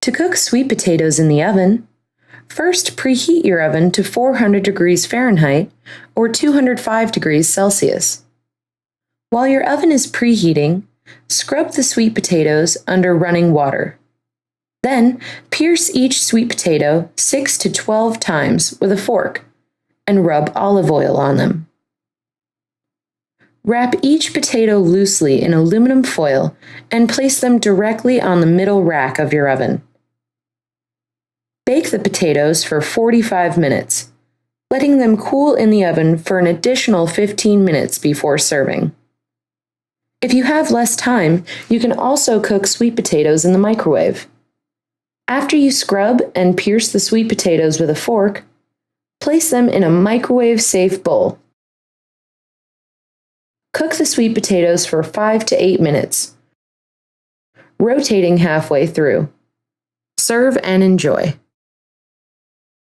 To cook sweet potatoes in the oven, first preheat your oven to 400 degrees Fahrenheit or 205 degrees Celsius. While your oven is preheating, scrub the sweet potatoes under running water. Then, pierce each sweet potato 6 to 12 times with a fork and rub olive oil on them. Wrap each potato loosely in aluminum foil and place them directly on the middle rack of your oven. Bake the potatoes for 45 minutes, letting them cool in the oven for an additional 15 minutes before serving. If you have less time, you can also cook sweet potatoes in the microwave. After you scrub and pierce the sweet potatoes with a fork, place them in a microwave-safe bowl. Cook the sweet potatoes for 5 to 8 minutes, rotating halfway through. Serve and enjoy.